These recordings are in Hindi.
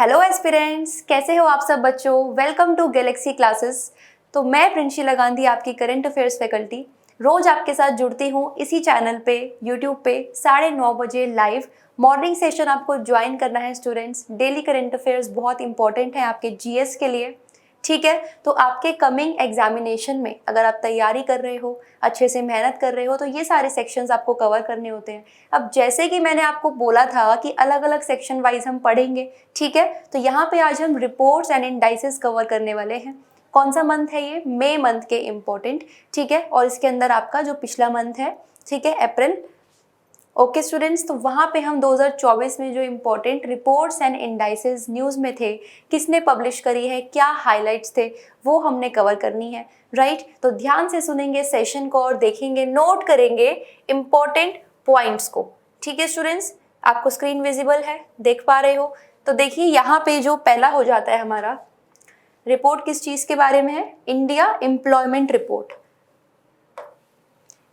हेलो एस्पिरेंट्स, कैसे हो आप सब बच्चों। Welcome to galaxy classes. तो मैं प्रिंशिला गांधी, आपकी करंट अफेयर्स फैकल्टी, रोज आपके साथ जुड़ती हूँ इसी चैनल पे, यूट्यूब पे 9:30 बजे लाइव मॉर्निंग सेशन आपको ज्वाइन करना है स्टूडेंट्स। डेली करंट अफेयर्स बहुत इंपॉर्टेंट है आपके जीएस के लिए, ठीक है। तो आपके कमिंग एग्जामिनेशन में अगर आप तैयारी कर रहे हो, अच्छे से मेहनत कर रहे हो, तो ये सारे सेक्शंस आपको कवर करने होते हैं। अब जैसे कि मैंने आपको बोला था कि अलग अलग सेक्शन वाइज हम पढ़ेंगे, ठीक है। तो यहाँ पे आज हम रिपोर्ट्स एंड इंडाइसेस कवर करने वाले हैं। कौन सा मंथ है ये? मई मंथ के इम्पोर्टेंट, ठीक है। और इसके अंदर आपका जो पिछला मंथ है, ठीक है, अप्रैल। ओके स्टूडेंट्स, तो वहाँ पे हम 2024 में जो important reports and indices news में थे, किसने पब्लिश करी है, क्या हाइलाइट्स थे, वो हमने कवर करनी है, राइट। तो ध्यान से सुनेंगे सेशन को और देखेंगे, नोट करेंगे इम्पोर्टेंट पॉइंट्स को, ठीक है स्टूडेंट्स। आपको स्क्रीन विजिबल है, देख पा रहे हो? तो देखिए यहाँ पे जो पहला हो जाता है हमारा रिपोर्ट, किस चीज़ के बारे में है? India employment report.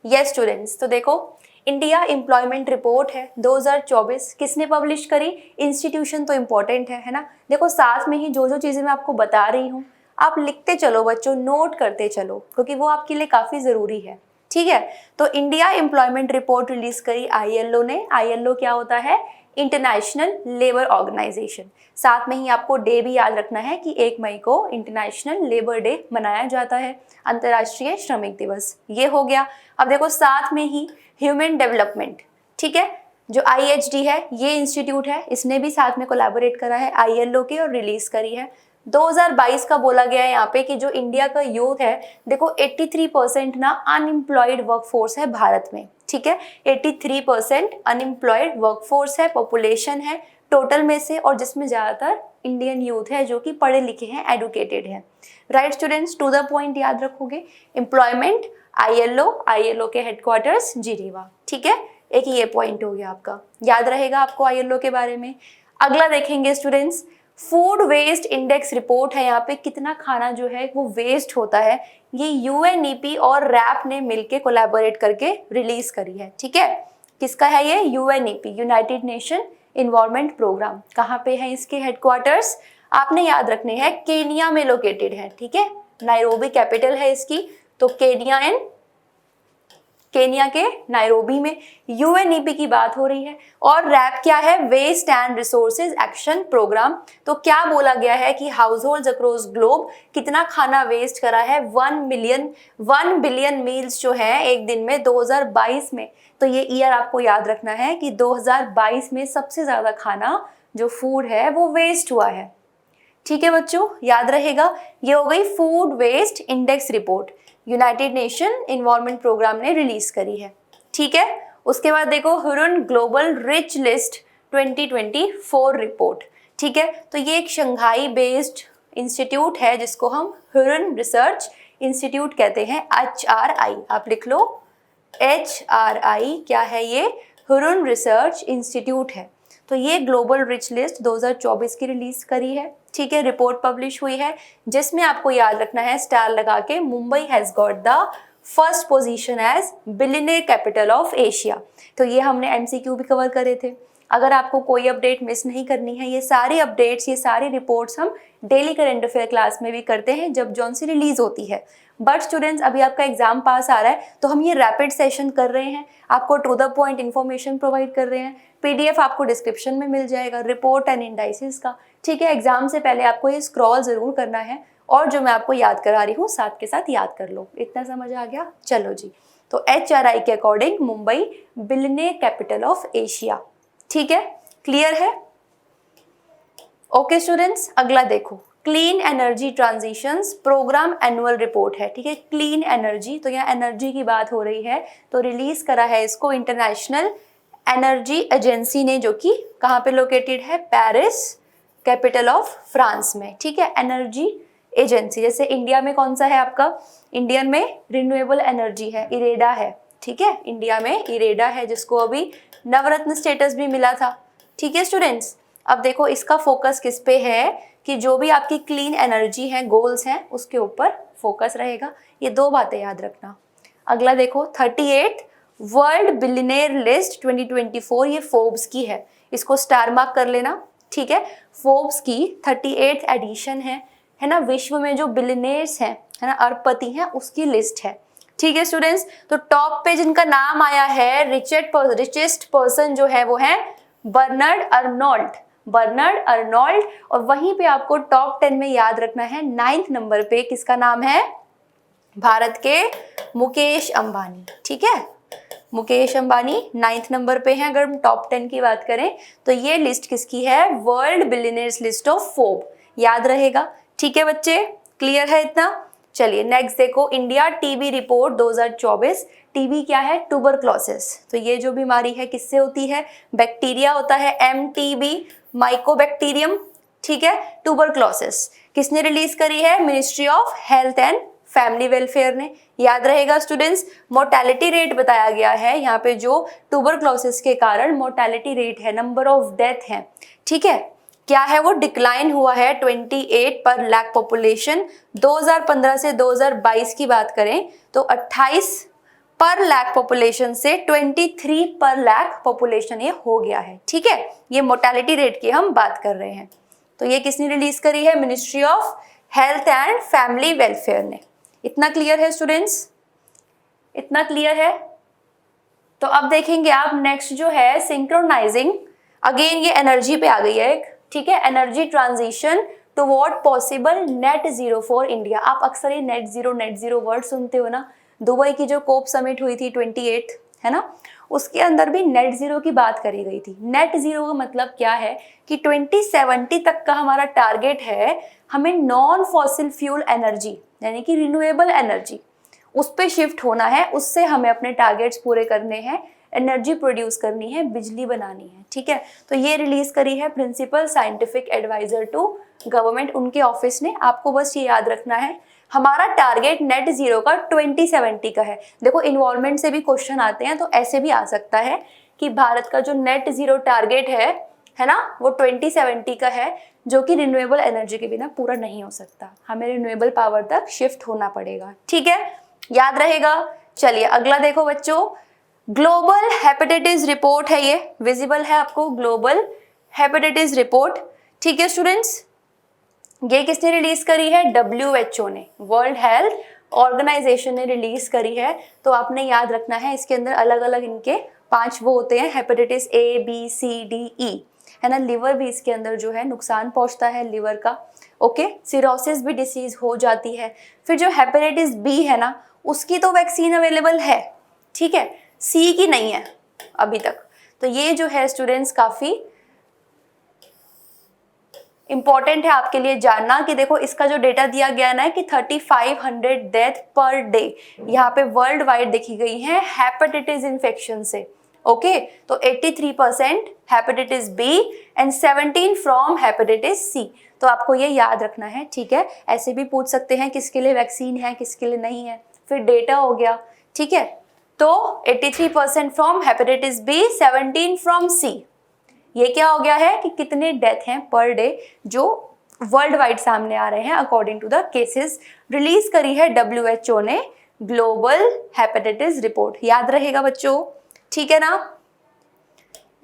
Yes students, तो देखो इंडिया एम्प्लॉयमेंट रिपोर्ट है 2024। किसने पब्लिश करी? इंस्टीट्यूशन तो इम्पोर्टेंट है ना। देखो साथ में ही जो जो चीज़ें मैं आपको बता रही हूँ आप लिखते चलो बच्चों, नोट करते चलो, क्योंकि वो आपके लिए काफ़ी ज़रूरी है, ठीक है। तो इंडिया एम्प्लॉयमेंट रिपोर्ट रिलीज करी आईएलओ ने। आईएलओ क्या होता है? International labour organisation. साथ में ही आपको डे भी याद रखना है कि 1 मई को इंटरनेशनल लेबर डे मनाया जाता है, अंतर्राष्ट्रीय श्रमिक दिवस। ये हो गया। अब देखो साथ में ही ह्यूमन डेवलपमेंट, ठीक है, जो आईएचडी है, ये इंस्टीट्यूट है, इसने भी साथ में कोलैबोरेट करा है आईएलओ के और रिलीज करी है। 2022 का बोला गया है यहाँ पे कि जो इंडिया का यूथ है, देखो 83% ना अनएम्प्लॉयड वर्कफोर्स है भारत में, ठीक है। 83% अनएम्प्लॉयड वर्कफोर्स है, पॉपुलेशन है टोटल में से, और जिसमें ज़्यादातर इंडियन यूथ है जो कि पढ़े लिखे हैं, एडुकेटेड है, right students. To the point याद रखोगे। एम्प्लॉयमेंट आईएलओ के हेडक्वार्टर्स जिनेवा, ठीक है। एक ये पॉइंट हो गया आपका, याद रहेगा आपको आईएलओ के बारे में। अगला देखेंगे students, food waste index report है। यहाँ पे कितना खाना जो है वो वेस्ट होता है, ये यूएनईपी और रैप ने मिलके कोलैबोरेट करके रिलीज करी है, ठीक है। किसका है ये? UNEP, united nation environment programme. कहाँ पे है इसके हेडक्वार्टर्स? आपने याद रखने हैं, केनिया में लोकेटेड है, ठीक है। नायरोबी कैपिटल है इसकी, तो केनिया के नायरोबी में यूएनईपी की बात हो रही है। और रैप क्या है? Waste and resources action programme. तो क्या बोला गया है कि हाउस होल्ड अक्रॉस ग्लोब कितना खाना वेस्ट करा है? 1 बिलियन मील्स जो है एक दिन में 2022 में। तो ये ईयर आपको याद रखना है कि 2022 में सबसे ज्यादा खाना जो फूड है वो वेस्ट हुआ है, ठीक है बच्चों, याद रहेगा। ये हो गई food waste index report, united nation environment programme ने रिलीज करी है, ठीक है। उसके बाद देखो Hurun global rich list 2024 report, ठीक है। तो ये एक शंघाई बेस्ड इंस्टीट्यूट है जिसको हम हुरुन रिसर्च इंस्टीट्यूट कहते हैं, HRI, आप लिख लो HRI। क्या है ये? हुरुन रिसर्च इंस्टीट्यूट है। तो ये ग्लोबल रिच लिस्ट 2024 की रिलीज करी है, ठीक है, रिपोर्ट पब्लिश हुई है, जिसमें आपको याद रखना है स्टार लगा के, Mumbai has got the first position as billionaire capital of Asia. तो ये हमने एमसीक्यू भी कवर करे थे। अगर आपको कोई अपडेट मिस नहीं करनी है, ये सारी अपडेट्स, ये सारी रिपोर्ट्स हम डेली करंट अफेयर क्लास में भी करते हैं जब जौन सी रिलीज होती है। बट स्टूडेंट्स अभी आपका एग्जाम पास आ रहा है तो हम ये रैपिड सेशन कर रहे हैं, आपको to the point information provide कर रहे हैं। पीडीएफ आपको डिस्क्रिप्शन में मिल जाएगा रिपोर्ट एंड इंडाइसेस का, ठीक है। एग्जाम से पहले आपको ये स्क्रॉल जरूर करना है, और जो मैं आपको याद करा रही हूँ साथ के साथ याद कर लो। इतना समझ आ गया? चलो जी। तो HRI के according Mumbai billionaire capital of Asia, ठीक है, क्लियर है? ओके स्टूडेंट्स, अगला देखो, clean energy transitions programme annual report है, ठीक है। क्लीन एनर्जी, तो यहाँ एनर्जी की बात हो रही है, तो रिलीज करा है इसको इंटरनेशनल एनर्जी एजेंसी ने, जो कि कहाँ पे लोकेटेड है? पेरिस, कैपिटल ऑफ फ्रांस में, ठीक है। एनर्जी एजेंसी, जैसे इंडिया में कौन सा है आपका? इंडियन में रिन्यूएबल एनर्जी है, इरेडा है, ठीक है। इंडिया में इरेडा है जिसको अभी नवरत्न स्टेटस भी मिला था, ठीक है स्टूडेंट्स। अब देखो इसका फोकस किस पे है कि जो भी आपकी क्लीन एनर्जी है, गोल्स हैं, उसके ऊपर फोकस रहेगा। ये दो बातें याद रखना। अगला देखो 38 वर्ल्ड बिलियनेयर लिस्ट 2024, ये फोर्ब्स की है, इसको स्टार मार्क कर लेना, ठीक है। फोर्ब्स की 38th एडिशन है ना, विश्व में जो बिलियनेयर्स हैं, है ना, अरबपति हैं, उसकी लिस्ट है। ठीक है स्टूडेंट्स, तो टॉप पे जिनका नाम आया है रिचेस्ट पर्सन जो है वो है बर्नार्ड अर्नोल्ड। और वहीं पे आपको टॉप 10 में याद रखना है 9th नंबर पे किसका नाम है, भारत के मुकेश अंबानी। ठीक है, मुकेश अंबानी 9th नंबर पे हैं। अगर हम टॉप 10 की बात करें तो ये लिस्ट किसकी है, वर्ल्ड बिलियनियर्स लिस्ट ऑफ फोर्ब, याद रहेगा। ठीक है बच्चे, क्लियर है इतना। चलिए नेक्स्ट देखो, इंडिया टीबी रिपोर्ट 2024। टीबी क्या है, ट्यूबरक्लोसिस। तो ये जो बीमारी है किससे होती है, बैक्टीरिया होता है, एमटीबी माइकोबैक्टीरियम। ठीक है, ट्यूबरक्लोसिस किसने रिलीज करी है, ministry of health and family welfare ने, याद रहेगा स्टूडेंट्स। मोर्टेलिटी रेट बताया गया है यहाँ पे, जो ट्यूबरक्लोसिस के कारण मोर्टेलिटी रेट है, नंबर ऑफ डेथ है, ठीक है, क्या है वो, डिक्लाइन हुआ है 28 पर लाख पॉपुलेशन। 2015 से 2022 की बात करें तो 28 पर लाख पॉपुलेशन से 23 पर लाख पॉपुलेशन ये हो गया है। ठीक है, ये मोर्टेलिटी रेट की हम बात कर रहे हैं। तो ये किसने रिलीज करी है, ministry of health and family welfare ने। इतना क्लियर है स्टूडेंट्स, इतना क्लियर है। तो अब देखेंगे आप नेक्स्ट जो है सिंक्रोनाइजिंग, अगेन ये एनर्जी पे आ गई है एक, ठीक है, energy transition toward possible net zero for India. आप अक्सर ये नेट जीरो वर्ड सुनते हो ना, दुबई की जो कोप समिट हुई थी 28, है ना, उसके अंदर भी नेट जीरो की बात करी गई थी। नेट जीरो का मतलब क्या है कि 2070 तक का हमारा टारगेट है, हमें नॉन फॉसिल फ्यूल एनर्जी यानी कि रिन्यूएबल एनर्जी उस पे शिफ्ट होना है, उससे हमें अपने टारगेट्स पूरे करने हैं, एनर्जी प्रोड्यूस करनी है, बिजली बनानी है। ठीक है, तो ये रिलीज करी है principal scientific adviser to government, उनके ऑफिस ने। आपको बस ये याद रखना है हमारा टारगेट नेट जीरो का 2070 का है। देखो इन्वायरमेंट से भी क्वेश्चन आते हैं, तो ऐसे भी आ सकता है कि भारत का जो नेट जीरो टारगेट है ना, वो 2070 का है, जो कि रिन्यूएबल एनर्जी के बिना पूरा नहीं हो सकता, हमें रिन्यूएबल पावर तक शिफ्ट होना पड़ेगा। ठीक है, याद रहेगा। चलिए अगला देखो बच्चों, ग्लोबल हेपेटाइटिस रिपोर्ट है, ये विजिबल है आपको, ग्लोबल हेपेटाइटिस रिपोर्ट। ठीक है स्टूडेंट्स, ये किसने रिलीज करी है, WHO ने, वर्ल्ड हेल्थ ऑर्गेनाइजेशन ने रिलीज करी है। तो आपने याद रखना है, इसके अंदर अलग अलग इनके 5 वो होते हैं, hepatitis A B C D E, है ना, लिवर भी इसके अंदर जो है नुकसान पहुंचता है लिवर का, ओके, सिरोसिस भी डिसीज हो जाती है। फिर जो हेपेटाइटिस B है ना, उसकी तो वैक्सीन अवेलेबल है, ठीक है, C की नहीं है अभी तक। तो ये जो है स्टूडेंट्स काफी इंपॉर्टेंट है आपके लिए जानना कि देखो इसका जो डेटा दिया गया ना कि 3500 डेथ पर डे यहाँ पे वर्ल्ड वाइड देखी गई है हेपेटाइटिस इन्फेक्शन से। ओके, तो 83% hepatitis B and 17 from hepatitis C। तो आपको ये याद रखना है, ठीक है। ऐसे भी पूछ सकते हैं किसके लिए वैक्सीन है, किसके लिए नहीं है, फिर डेटा हो गया, ठीक है। तो 83% from hepatitis B, 17 from C। ये क्या हो गया है कि कितने डेथ हैं पर डे जो वर्ल्ड वाइड सामने आ रहे हैं according to the cases. Release करी है WHO ने ग्लोबल हेपेटाइटिस रिपोर्ट, याद रहेगा बच्चों, ठीक है ना।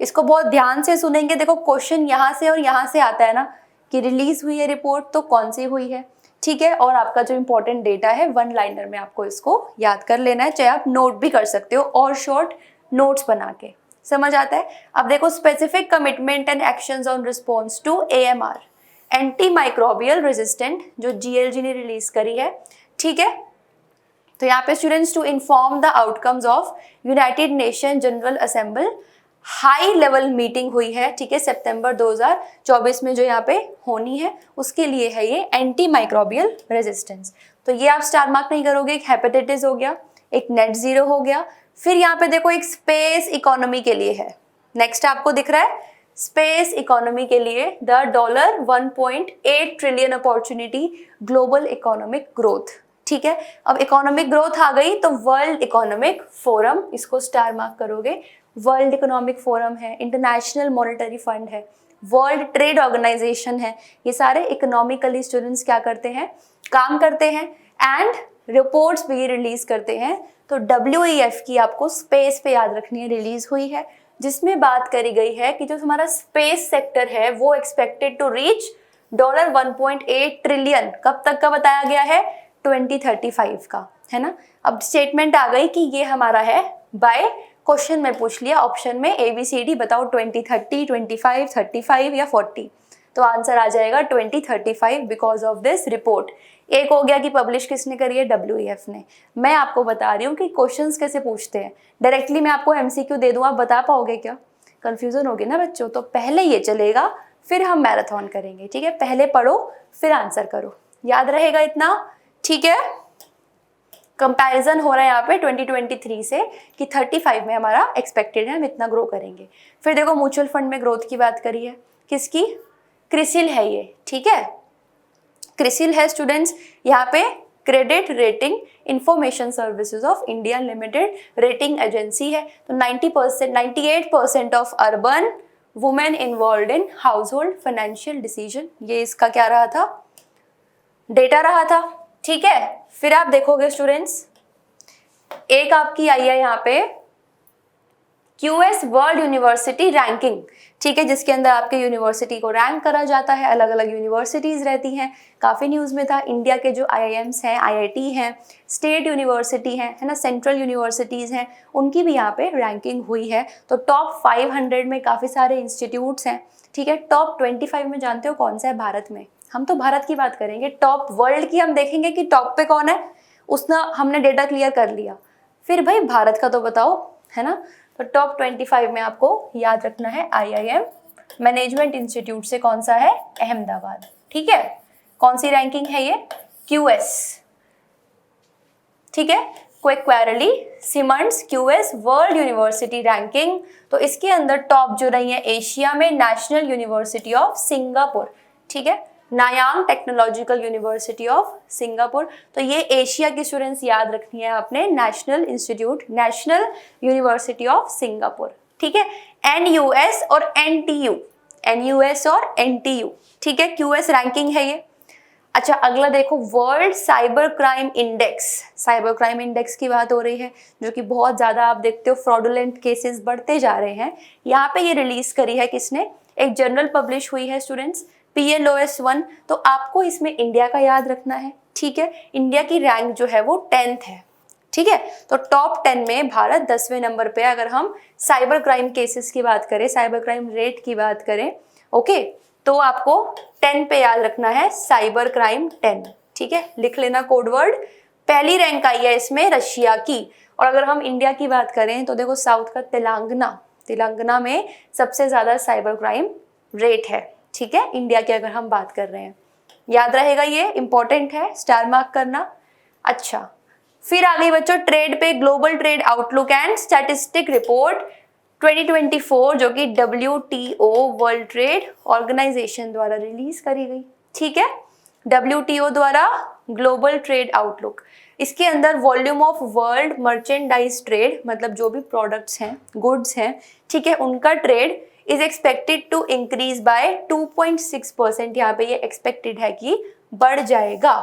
इसको बहुत ध्यान से सुनेंगे, देखो क्वेश्चन यहाँ से और यहाँ से आता है ना कि रिलीज हुई है रिपोर्ट तो कौन सी हुई है, ठीक है। और आपका जो इंपॉर्टेंट डेटा है 1 लाइनर में आपको इसको याद कर लेना है, चाहे आप नोट भी कर सकते हो और शॉर्ट नोट्स बना के, समझ आता है। अब देखो specific commitment and actions on response to AMR, anti microbial resistant, जो GLG ने रिलीज करी है, ठीक है। तो यहाँ पे students, to inform the outcomes of united nation general assemble high level meeting हुई है, ठीक है, सितंबर 2024 में जो यहाँ पे होनी है, उसके लिए है ये एंटी माइक्रोबियल रेजिस्टेंस। तो ये आप स्टार मार्क नहीं करोगे, एक हेपेटाइटिस हो गया, एक नेट जीरो हो गया, फिर यहाँ पे देखो एक स्पेस इकोनॉमी के लिए है। नेक्स्ट आपको दिख रहा है स्पेस इकोनॉमी के लिए the $1.8 trillion opportunity global economic growth, ठीक है। अब इकोनॉमिक ग्रोथ आ गई तो वर्ल्ड इकोनॉमिक फोरम, इसको स्टार मार्क करोगे। वर्ल्ड इकोनॉमिक फोरम है, इंटरनेशनल मॉनेटरी फंड है, वर्ल्ड ट्रेड ऑर्गेनाइजेशन है, ये सारे इकोनॉमिकली स्टूडेंट्स क्या करते हैं, काम करते हैं एंड रिपोर्ट्स भी रिलीज करते हैं। तो WEF की आपको स्पेस पे याद रखनी है, रिलीज हुई है। जिसमें बात करी गई है कि जो हमारा स्पेस सेक्टर है वो एक्सपेक्टेड टू रीच $1.8 ट्रिलियन कब तक का बताया गया है, 2035 का, है ना। अब स्टेटमेंट आ गई कि ये हमारा है बाय, क्वेश्चन में पूछ लिया ऑप्शन में ABCD बताओ 2030, 25, 35 या 40, तो आंसर आ जाएगा 2035 बिकॉज ऑफ दिस रिपोर्ट। एक हो गया कि पब्लिश किसने करी है, WEF ने। मैं आपको बता रही हूँ कि क्वेश्चंस कैसे पूछते हैं, डायरेक्टली मैं आपको MCQ दे दूँ, आप बता पाओगे क्या, कंफ्यूजन होगी ना बच्चों। तो पहले ये चलेगा, फिर हम मैराथन करेंगे, ठीक है। पहले पढ़ो फिर आंसर करो, याद रहेगा इतना, ठीक है। कंपैरिजन हो रहा है यहाँ पे 2023 से कि 35 में हमारा एक्सपेक्टेड है, हम इतना ग्रो करेंगे। फिर देखो म्यूचुअल फंड में ग्रोथ की बात करी है, किसकी, क्रिसिल है ये, ठीक है। क्रिसिल है स्टूडेंट्स, यहाँ पे credit rating information services of India limited rating agency है। तो 98% of urban women involve in house hold financial decision, ये इसका क्या रहा था, डेटा रहा था, ठीक है। फिर आप देखोगे स्टूडेंट्स, एक आपकी आई है यहाँ पे QS वर्ल्ड यूनिवर्सिटी रैंकिंग, ठीक है, जिसके अंदर आपके यूनिवर्सिटी को रैंक करा जाता है, अलग अलग यूनिवर्सिटीज रहती हैं, काफ़ी न्यूज़ में था। इंडिया के जो IIMs हैं, IIT हैं, स्टेट यूनिवर्सिटी हैं, है ना, सेंट्रल यूनिवर्सिटीज़ हैं, उनकी भी यहाँ पे रैंकिंग हुई है। तो टॉप 500 में काफ़ी सारे इंस्टीट्यूट्स हैं, ठीक है। टॉप 25 में जानते हो कौन सा है भारत में, हम तो भारत की बात करेंगे, टॉप वर्ल्ड की हम देखेंगे कि टॉप पे कौन है, उसना हमने डेटा क्लियर कर लिया। फिर भाई भारत का तो बताओ, है ना। तो टॉप 25 में आपको याद रखना है IIM मैनेजमेंट इंस्टीट्यूट से कौन सा है, अहमदाबाद, ठीक है। कौन सी रैंकिंग है ये, QS, ठीक है, Quacquarelli Symonds QS world university ranking. तो इसके अंदर टॉप जो रही है एशिया में नेशनल यूनिवर्सिटी ऑफ सिंगापुर, ठीक है, नायांग टेक्नोलॉजिकल यूनिवर्सिटी ऑफ सिंगापुर। तो ये एशिया की स्टूडेंट्स याद रखनी है आपने, national institute, national university of Singapore, ठीक है। NUS और NTU, NUS और NTU, ठीक है, QS रैंकिंग है ये। अच्छा अगला देखो, world cyber crime index, cyber crime index की बात हो रही है, जो कि बहुत ज़्यादा आप देखते हो फ्रॉडुलेंट केसेस बढ़ते जा रहे हैं। यहाँ पे ये रिलीज करी है किसने, एक जर्नल पब्लिश हुई है स्टूडेंट्स, PLOS-1। तो आपको इसमें इंडिया का याद रखना है, ठीक है। इंडिया की रैंक जो है वो 10th है, ठीक है। तो टॉप 10 में भारत 10वें नंबर पे। अगर हम साइबर क्राइम केसेस की बात करें, साइबर क्राइम रेट की बात करें, ओके, तो आपको 10 पे याद रखना है, साइबर क्राइम 10, ठीक है, लिख लेना कोड वर्ड। पहली रैंक आई है इसमें रशिया की। और अगर हम इंडिया की बात करें तो देखो साउथ का तेलंगाना में सबसे ज़्यादा साइबर क्राइम रेट है, ठीक है, इंडिया की अगर हम बात कर रहे हैं। याद रहेगा, ये इंपॉर्टेंट है, स्टार मार्क करना। अच्छा फिर आ गई बच्चों ट्रेड पे, global trade outlook and statistic report 2024, जो कि WTO वर्ल्ड ट्रेड ऑर्गेनाइजेशन द्वारा रिलीज करी गई, ठीक है, WTO द्वारा ग्लोबल ट्रेड आउटलुक। इसके अंदर volume of world merchandise trade, मतलब जो भी प्रोडक्ट्स हैं, गुड्स हैं, ठीक है, उनका trade is expected to increase by 2.6%। यहाँ पे ये एक्सपेक्टेड है कि बढ़ जाएगा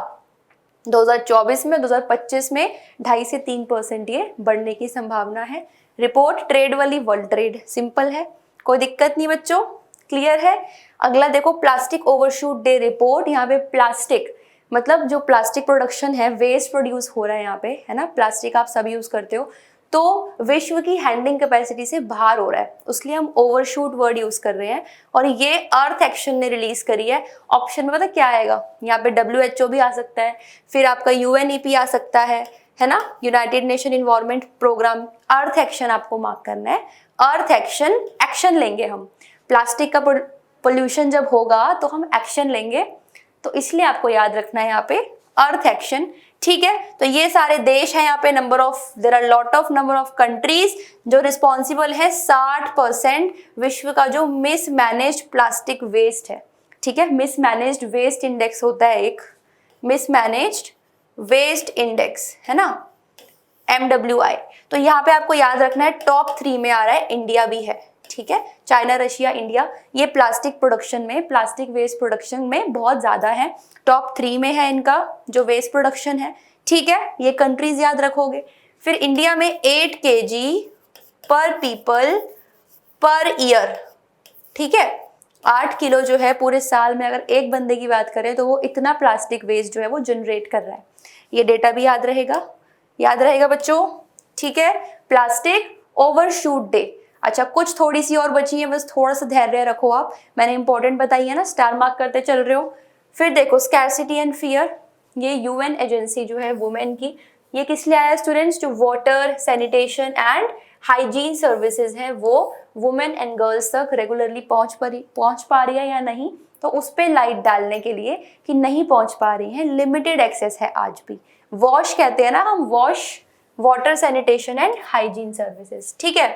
2024 में, 2025 में 2.5 से 3% ये बढ़ने की संभावना है। रिपोर्ट ट्रेड वाली वर्ल्ड ट्रेड, सिंपल है, कोई दिक्कत नहीं बच्चों, क्लियर है। अगला देखो प्लास्टिक ओवरशूट डे रिपोर्ट। यहाँ पे प्लास्टिक मतलब जो प्लास्टिक प्रोडक्शन है, वेस्ट प्रोड्यूस हो रहा है यहाँ पे, है ना, प्लास्टिक आप सब यूज करते हो, तो विश्व की हैंडलिंग कैपेसिटी से बाहर हो रहा है, उसलिए हम ओवरशूट वर्ड यूज कर रहे हैं। और ये अर्थ एक्शन ने रिलीज करी है। ऑप्शन में पता क्या आएगा, यहाँ पे WHO भी आ सकता है, फिर आपका UNEP आ सकता है ना, यूनाइटेड नेशन इन्वायरमेंट प्रोग्राम। अर्थ एक्शन आपको मार्क करना है, अर्थ एक्शन लेंगे हम। प्लास्टिक का पोल्यूशन जब होगा तो हम एक्शन लेंगे, तो इसलिए आपको याद रखना है यहाँ पे अर्थ एक्शन, ठीक है। तो ये सारे देश हैं यहाँ पे, there are lot of number of countries जो रिस्पॉन्सिबल है 60% विश्व का जो मिसमैनेज्ड प्लास्टिक वेस्ट है, ठीक है। मिसमैनेज्ड वेस्ट इंडेक्स होता है एक, मिसमैनेज्ड वेस्ट इंडेक्स, है ना, MWI। तो यहाँ पे आपको याद रखना है टॉप 3 में आ रहा है, इंडिया भी है, ठीक है, चाइना, रशिया, इंडिया, ये प्लास्टिक प्रोडक्शन में, प्लास्टिक वेस्ट प्रोडक्शन में बहुत ज़्यादा है, टॉप 3 में है इनका जो वेस्ट प्रोडक्शन है, ठीक है, ये कंट्रीज याद रखोगे। फिर इंडिया में 8 kg पर पीपल पर ईयर, ठीक है। 8 किलो जो है पूरे साल में, अगर एक बंदे की बात करें तो वो इतना प्लास्टिक वेस्ट जो है वो जनरेट कर रहा है। ये डेटा भी याद रहेगा बच्चों, ठीक है। Plastic overshoot day. अच्छा, कुछ थोड़ी सी और बची है, बस थोड़ा सा धैर्य रखो आप, मैंने इंपॉर्टेंट बताई है ना, स्टार मार्क करते चल रहे हो। फिर देखो स्कैरसिटी एंड फियर, ये यूएन एजेंसी जो है वुमेन की, ये किस लिए आया स्टूडेंट्स, जो water, sanitation and hygiene services हैं वो वुमेन एंड गर्ल्स तक रेगुलरली पहुंच पा रही है या नहीं, तो उस पर लाइट डालने के लिए कि नहीं पहुंच पा रही हैं, लिमिटेड एक्सेस है आज भी। वॉश कहते हैं ना हम, wash, water, sanitation and hygiene services, ठीक है।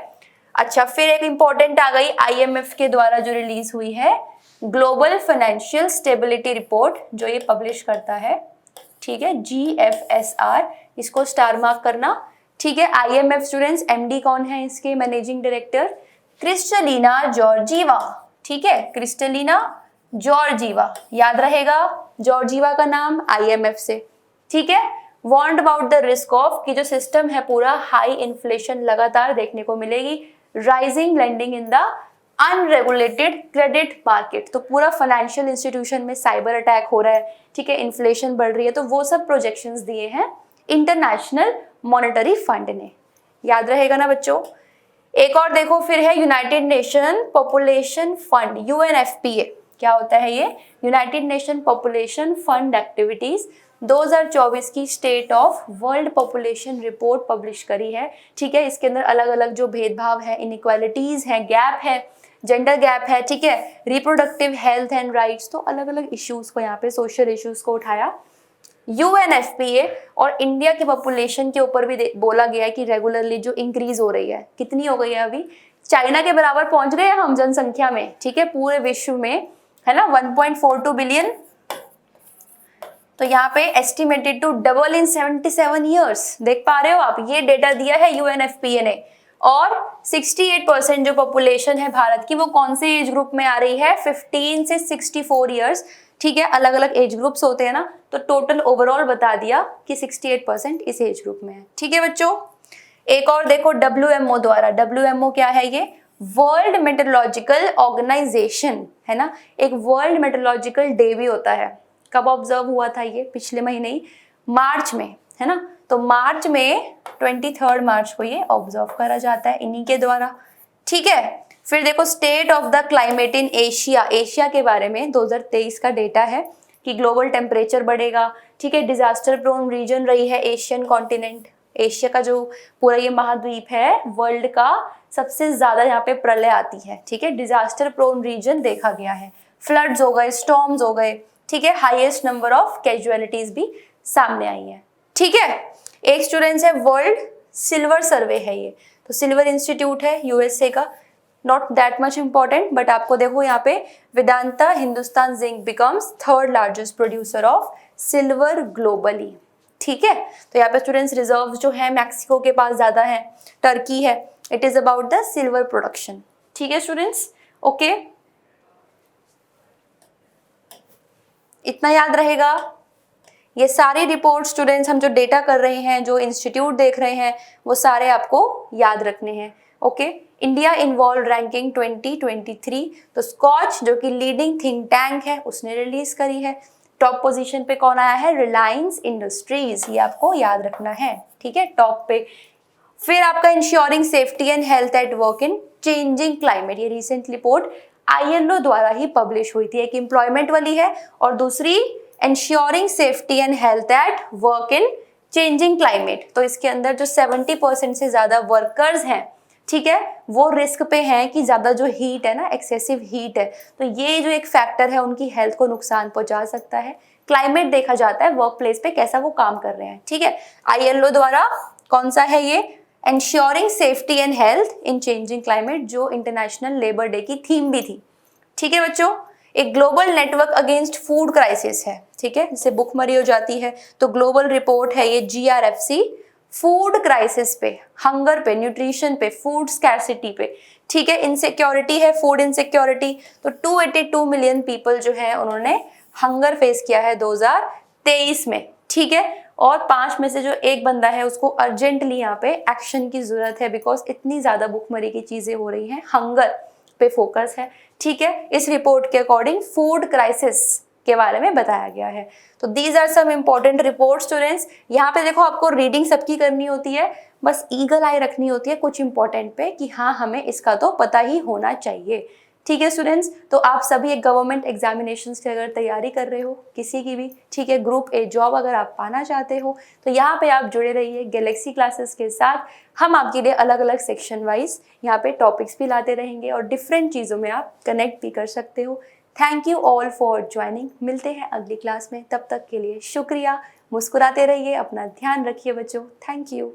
अच्छा, फिर एक इंपॉर्टेंट आ गई आईएमएफ के द्वारा जो रिलीज हुई है, ग्लोबल फाइनेंशियल स्टेबिलिटी रिपोर्ट, जो ये पब्लिश करता है, ठीक है, GFSR, इसको स्टार मार्क करना, ठीक है। आईएमएफ स्टूडेंट्स, एमडी कौन है इसके, मैनेजिंग डायरेक्टर क्रिस्टलिना जॉर्जीवा, ठीक है, क्रिस्टलिना जॉर्जीवा, याद रहेगा जॉर्जीवा का नाम आईएमएफ से, ठीक है। Warned about the risk of, कि जो सिस्टम है पूरा हाई इन्फ्लेशन लगातार देखने को मिलेगी, rising lending in the unregulated credit market, तो पूरा फाइनेंशियल इंस्टीट्यूशन में साइबर अटैक हो रहा है, ठीक है, इन्फ्लेशन बढ़ रही है, तो वो सब प्रोजेक्शंस दिए हैं इंटरनेशनल मॉनेटरी फंड ने, याद रहेगा ना बच्चों। एक और देखो फिर है United nation population fund, UNFPA, क्या होता है ये, United nation population fund activities 2024 की state of world population report publish करी है, ठीक है। इसके अंदर अलग अलग जो भेदभाव है, इनइक्वालिटीज हैं, गैप है, जेंडर गैप है, ठीक है, रिप्रोडक्टिव हेल्थ एंड राइट्स, तो अलग अलग इश्यूज को यहाँ पे, सोशल इश्यूज को उठाया। UNFPA और इंडिया की पॉपुलेशन के ऊपर भी बोला गया है कि रेगुलरली जो इंक्रीज हो रही है, कितनी हो गई है अभी, चाइना के बराबर पहुंच गए हम जनसंख्या में, ठीक है, पूरे विश्व में, है ना, 1.42 बिलियन। तो यहाँ पे estimated to double in 77 years, देख पा रहे हो आप, ये डेटा दिया है UNFPA ने। और 68% जो पॉपुलेशन है भारत की, वो कौन से एज ग्रुप में आ रही है, 15 से 64 ईयर्स, ठीक है, अलग अलग एज ग्रुप्स होते हैं ना, तो टोटल ओवरऑल बता दिया कि 68% इस एज ग्रुप में है, ठीक है बच्चों। एक और देखो WMO द्वारा, WMO क्या है, ये वर्ल्ड मेट्रोलॉजिकल ऑर्गेनाइजेशन है ना, एक वर्ल्ड मेट्रोलॉजिकल डे भी होता है, कब ऑब्जर्व हुआ था ये, पिछले महीने ही, मार्च में, है ना, तो मार्च में 23 मार्च को ये ऑब्जर्व करा जाता है इन्हीं के द्वारा, ठीक है। फिर देखो state of the climate in Asia, Asia के बारे में 2023 का डेटा है कि ग्लोबल टेम्परेचर बढ़ेगा, ठीक है, डिजास्टर प्रोन रीजन रही है एशियन कॉन्टिनेंट, एशिया का जो पूरा ये महाद्वीप है वर्ल्ड का सबसे ज्यादा यहाँ पे प्रलय आती है, ठीक है, डिजास्टर प्रोन रीजन देखा गया है, फ्लड्स हो गए, स्टॉर्म्स हो गए, ठीक है, हाईएस्ट नंबर ऑफ कैजुअलिटीज भी सामने आई है, ठीक है। एक स्टूडेंट्स है वर्ल्ड सिल्वर सर्वे है ये, तो सिल्वर इंस्टीट्यूट है USA का, not that much important, but आपको देखो यहाँ पे Vedanta Hindustan zinc becomes 3rd largest producer of silver globally, ठीक है। तो यहाँ पे स्टूडेंट्स रिजर्व जो है मैक्सिको के पास ज्यादा है, टर्की है, it is about the silver production, ठीक है स्टूडेंट्स, ओके, इतना याद रहेगा। ये सारी रिपोर्ट स्टूडेंट्स हम जो डेटा कर रहे हैं, जो इंस्टीट्यूट देख रहे हैं, वो सारे आपको याद रखने हैं, okay. India in world ranking 2023, तो स्कॉच जो कि लीडिंग थिंक टैंक है उसने रिलीज करी है, टॉप पोजीशन पे कौन आया है, रिलायंस इंडस्ट्रीज, ये आपको याद रखना है, ठीक है, टॉप पे। फिर आपका ensuring safety and health at work in changing climate, ये रिसेंट रिपोर्ट ILO द्वारा ही पब्लिश हुई थी, एक एम्प्लॉयमेंट वाली है और दूसरी ensuring safety and health at work in changing climate, तो इसके अंदर जो 70% से ज्यादा वर्कर्स हैं, ठीक है, वो रिस्क पे हैं कि ज्यादा जो हीट है ना, एक्सेसिव हीट है, तो ये जो एक फैक्टर है उनकी हेल्थ को नुकसान पहुंचा सकता है। क्लाइमेट देखा जाता है वर्क प्लेस पे कैसा वो काम कर रहे हैं, ठीक है, ILO द्वारा कौन सा है ये, ensuring safety and health in changing climate, जो इंटरनेशनल लेबर डे की थीम भी थी, ठीक है बच्चों। एक global network against food crisis है, ठीक है, जिसे भुखमरी हो जाती है, तो ग्लोबल रिपोर्ट है ये GRFC, फूड क्राइसिस पे, हंगर पे, न्यूट्रिशन पे, फूड स्कैरसिटी पे, ठीक है, इनसिक्योरिटी है, फूड इनसिक्योरिटी, तो 282 मिलियन पीपल जो है उन्होंने हंगर फेस किया है 2023 में, ठीक है, और 5 में से जो एक बंदा है उसको अर्जेंटली यहाँ पे एक्शन की जरूरत है, बिकॉज इतनी ज्यादा भुखमरी की चीजें हो रही हैं, हंगर, पे फोकस है, ठीक है। इस रिपोर्ट के अकॉर्डिंग फूड क्राइसिस के बारे में बताया गया है। तो these are some important report students. यहाँ पे देखो आपको रीडिंग सबकी करनी होती है, बस ईगल आई रखनी होती है कुछ इंपॉर्टेंट पे कि हाँ हमें इसका तो पता ही होना चाहिए, ठीक है स्टूडेंट्स। तो आप सभी एक गवर्नमेंट एग्जामिनेशंस की अगर तैयारी कर रहे हो किसी की भी, ठीक है, ग्रुप ए जॉब अगर आप पाना चाहते हो तो यहाँ पे आप जुड़े रहिए गैलेक्सी क्लासेस के साथ। हम आपके लिए अलग अलग सेक्शन वाइज यहाँ पे टॉपिक्स भी लाते रहेंगे और डिफरेंट चीज़ों में आप कनेक्ट भी कर सकते हो। Thank you all for joining. मिलते हैं अगली क्लास में, तब तक के लिए शुक्रिया। मुस्कुराते रहिए, अपना ध्यान रखिए बच्चों। Thank you.